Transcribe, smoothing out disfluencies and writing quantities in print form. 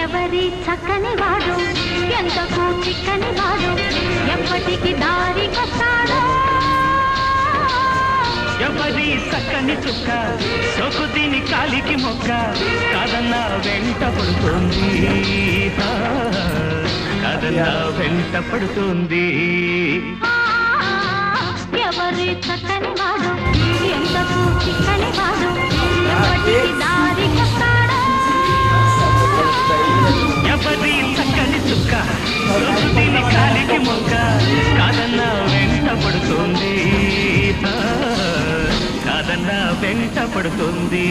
ఎవరి చక్కని వాడు ఎంతకు చిక్కని వాడు ఎప్పటికి దారికొస్తాడో ఎవరి చక్కని చుక్క సోకు దీని కాలికి మొక్క కాదన్నా వెంట పడుతుంది కాదన్నా వెంట పడుతుంది ఎవరి చక్కని వాడు ఎంతకు చిక్కని వాడు ఎప్పటికి దారికొస్తాడో ఎవరి చక్కని చుక్క సోకు దీని కాలికి మొక్క కాదన్నా వెంట పడుతుంది కాదన్నా వెంట పడుతుంది